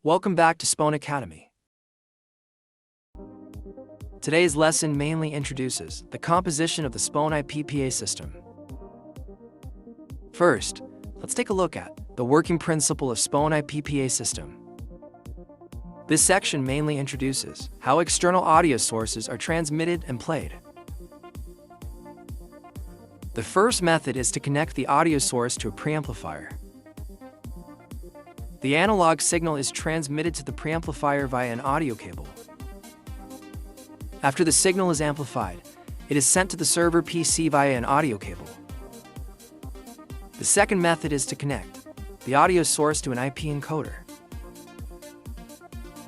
Welcome back to SPON Academy. Today's lesson mainly introduces the composition of the SPON IP PA system. First, let's take a look at the working principle of SPON IP PA system. This section mainly introduces how external audio sources are transmitted and played. The first method is to connect the audio source to a preamplifier. The analog signal is transmitted to the preamplifier via an audio cable. After the signal is amplified, it is sent to the server PC via an audio cable. The second method is to connect the audio source to an IP encoder.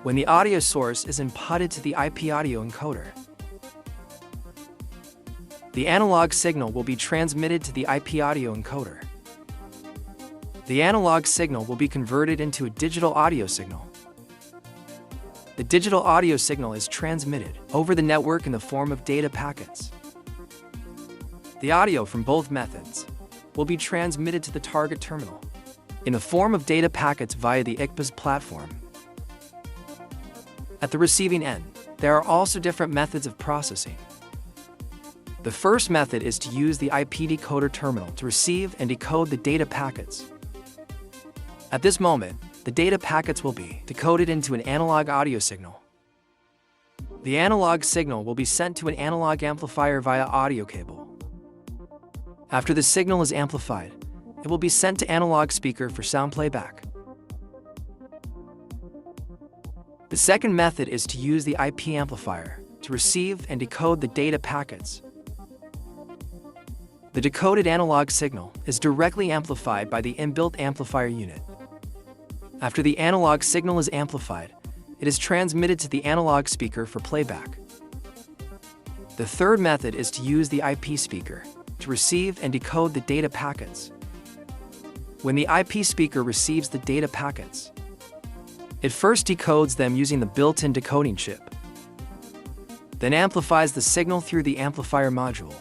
When the audio source is inputted to the IP audio encoder, the analog signal will be transmitted to the IP audio encoder. The analog signal will be converted into a digital audio signal. The digital audio signal is transmitted over the network in the form of data packets. The audio from both methods will be transmitted to the target terminal in the form of data packets via the IP's platform. At the receiving end, there are also different methods of processing. The first method is to use the IP decoder terminal to receive and decode the data packets. At this moment, the data packets will be decoded into an analog audio signal. The analog signal will be sent to an analog amplifier via audio cable. After the signal is amplified, it will be sent to analog speaker for sound playback. The second method is to use the IP amplifier to receive and decode the data packets. The decoded analog signal is directly amplified by the inbuilt amplifier unit. After the analog signal is amplified, it is transmitted to the analog speaker for playback. The third method is to use the IP speaker to receive and decode the data packets. When the IP speaker receives the data packets, it first decodes them using the built-in decoding chip, then amplifies the signal through the amplifier module.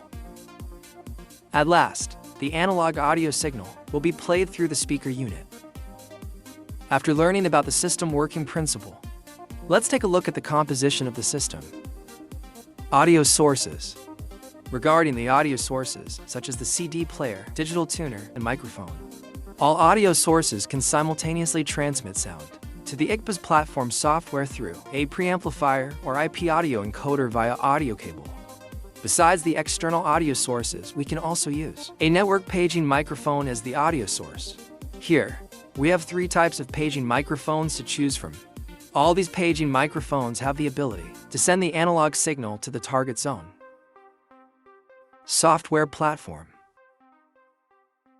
At last, the analog audio signal will be played through the speaker unit. After learning about the system working principle, let's take a look at the composition of the system. Audio sources. Regarding the audio sources, such as the CD player, digital tuner, and microphone, all audio sources can simultaneously transmit sound to the IP's platform software through a preamplifier or IP audio encoder via audio cable. Besides the external audio sources, we can also use a network paging microphone as the audio source. Here, we have 3 types of paging microphones to choose from. All these paging microphones have the ability to send the analog signal to the target zone. Software platform.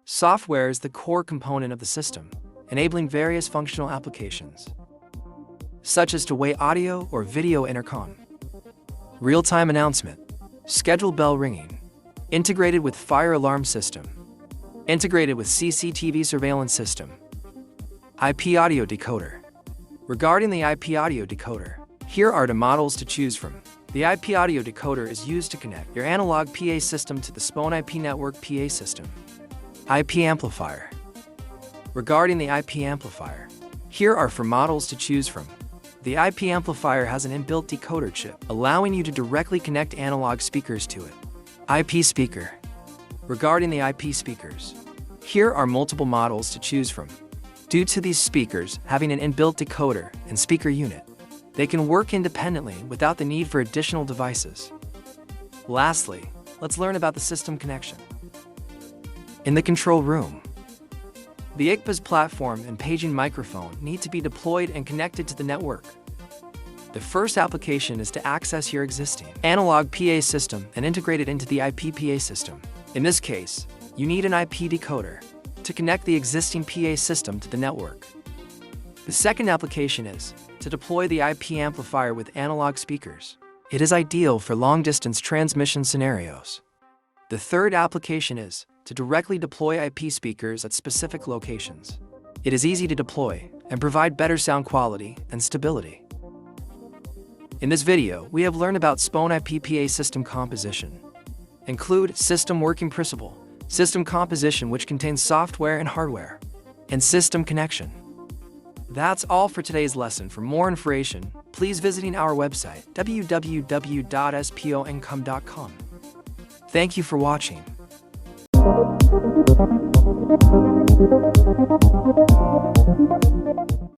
Software is the core component of the system, enabling various functional applications, such as two-way audio or video intercom, real-time announcement, scheduled bell ringing, integrated with fire alarm system, integrated with CCTV surveillance system, IP Audio Decoder. Regarding the IP Audio Decoder, here are the models to choose from. The IP Audio Decoder is used to connect your analog PA system to the SPON IP network PA system. IP Amplifier. Regarding the IP Amplifier, here are 4 models to choose from. The IP Amplifier has an inbuilt decoder chip, allowing you to directly connect analog speakers to it. IP Speaker. Regarding the IP speakers, here are multiple models to choose from. Due to these speakers having an inbuilt decoder and speaker unit, they can work independently without the need for additional devices. Lastly, let's learn about the system connection. In the control room, the IP's platform and paging microphone need to be deployed and connected to the network. The first application is to access your existing analog PA system and integrate it into the IP PA system. In this case, you need an IP decoder to connect the existing PA system to the network. The second application is to deploy the IP amplifier with analog speakers. It is ideal for long-distance transmission scenarios. The third application is to directly deploy IP speakers at specific locations. It is easy to deploy and provide better sound quality and stability. In this video, we have learned about SPON IP PA system composition. Include system working principle, system composition, which contains software and hardware, and system connection. That's all for today's lesson. For more information, please visit our website www.sponcom.com. Thank you for watching.